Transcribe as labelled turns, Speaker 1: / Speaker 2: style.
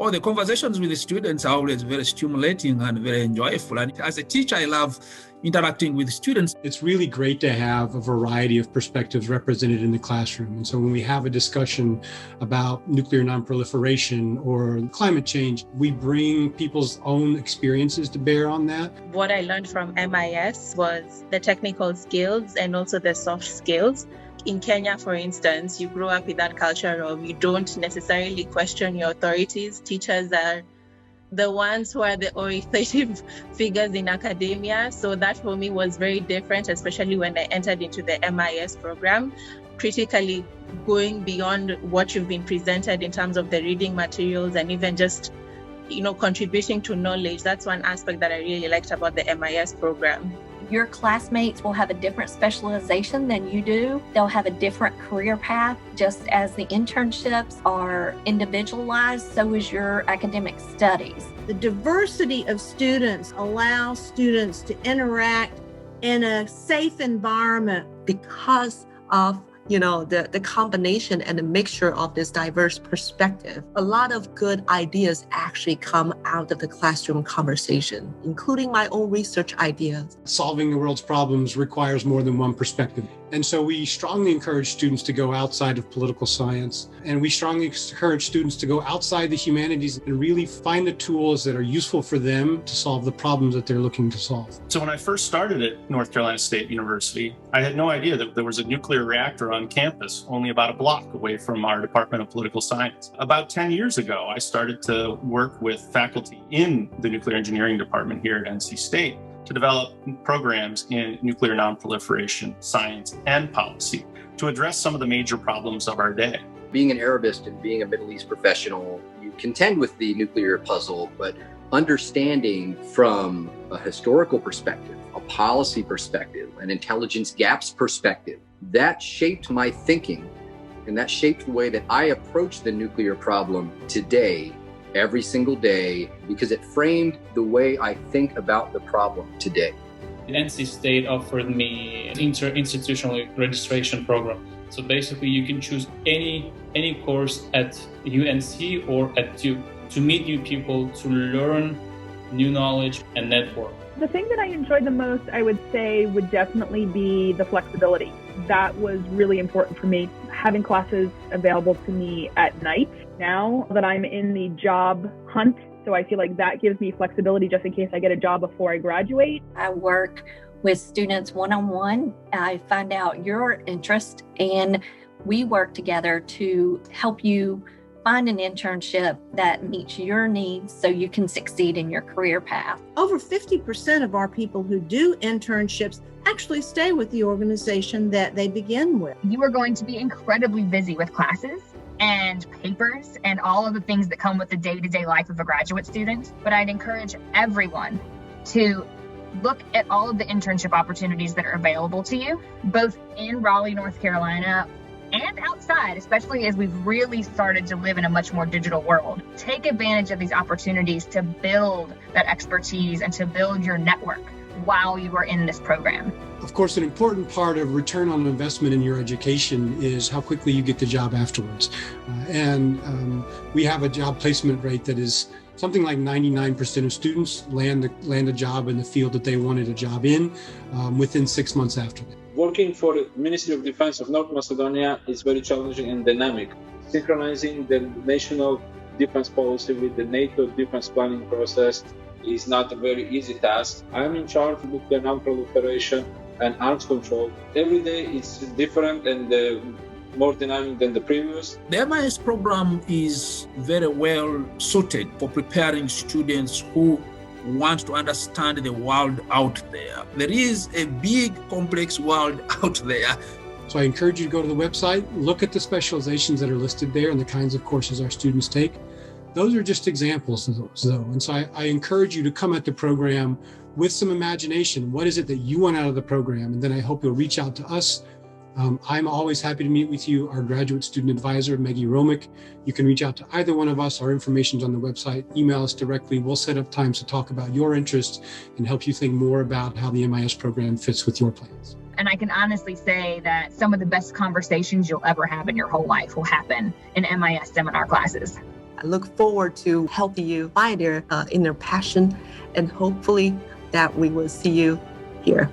Speaker 1: Oh, the conversations with the students are always very stimulating and very enjoyable. And as a teacher, I love interacting with students.
Speaker 2: It's really great to have a variety of perspectives represented in the classroom. And so when we have a discussion about nuclear nonproliferation or climate change, we bring people's own experiences to bear on that.
Speaker 3: What I learned from MIS was the technical skills and also the soft skills. In Kenya, for instance, you grow up with that culture of you don't necessarily question your authorities. Teachers are the ones who are the authoritative figures in academia. So that for me was very different, especially when I entered into the MIS program, critically going beyond what you've been presented in terms of the reading materials and even just, contributing to knowledge. That's one aspect that I really liked about the MIS program.
Speaker 4: Your classmates will have a different specialization than you do. They'll have a different career path. Just as the internships are individualized, so is your academic studies.
Speaker 5: The diversity of students allows students to interact in a safe environment.
Speaker 6: Because of the combination and the mixture of this diverse perspective, a lot of good ideas actually come out of the classroom conversation, including my own research ideas.
Speaker 2: Solving the world's problems requires more than one perspective. And so we strongly encourage students to go outside of political science, and we strongly encourage students to go outside the humanities and really find the tools that are useful for them to solve the problems that they're looking to solve.
Speaker 7: So when I first started at North Carolina State University, I had no idea that there was a nuclear reactor on campus only about a block away from our Department of Political Science. About 10 years ago, I started to work with faculty in the nuclear engineering department here at NC State to develop programs in nuclear nonproliferation, science, and policy to address some of the major problems of our day.
Speaker 8: Being an Arabist and being a Middle East professional, you contend with the nuclear puzzle, but understanding from a historical perspective, a policy perspective, an intelligence gaps perspective, that shaped my thinking, and that shaped the way that I approach the nuclear problem today, every single day, because it framed the way I think about the problem today.
Speaker 9: NC State offered me an inter-institutional registration program. So basically you can choose any course at UNC or at Duke to meet new people, to learn new knowledge and network.
Speaker 10: The thing that I enjoyed the most, I would say, would definitely be the flexibility. That was really important for me, having classes available to me at night. Now that I'm in the job hunt, so I feel like that gives me flexibility just in case I get a job before I graduate.
Speaker 4: I work with students one-on-one. I find out your interest, and we work together to help you find an internship that meets your needs so you can succeed in your career path.
Speaker 5: Over 50% of our people who do internships actually stay with the organization that they begin with.
Speaker 11: You are going to be incredibly busy with classes and papers and all of the things that come with the day-to-day life of a graduate student. But I'd encourage everyone to look at all of the internship opportunities that are available to you, both in Raleigh, North Carolina, and outside, especially as we've really started to live in a much more digital world. Take advantage of these opportunities to build that expertise and to build your network while you are in this program.
Speaker 2: Of course, an important part of return on investment in your education is how quickly you get the job afterwards. We have a job placement rate that is something like 99% of students land a job in the field that they wanted a job in within 6 months after that.
Speaker 12: Working for the Ministry of Defense of North Macedonia is very challenging and dynamic. Synchronizing the national defense policy with the NATO defense planning process is not a very easy task. I'm in charge of nuclear non-proliferation and arms control. Every day it's different and more dynamic than the previous.
Speaker 1: The MIS program is very well suited for preparing students who want to understand the world out there. There is a big, complex world out there.
Speaker 2: So I encourage you to go to the website, look at the specializations that are listed there and the kinds of courses our students take. Those are just examples of those, though. And so I encourage you to come at the program with some imagination. What is it that you want out of the program? And then I hope you'll reach out to us. I'm always happy to meet with you, our graduate student advisor, Maggie Romick. You can reach out to either one of us. Our information's on the website. Email us directly. We'll set up times to talk about your interests and help you think more about how the MIS program fits with your plans.
Speaker 11: And I can honestly say that some of the best conversations you'll ever have in your whole life will happen in MIS seminar classes.
Speaker 6: I look forward to helping you find their inner passion, and hopefully that we will see you here.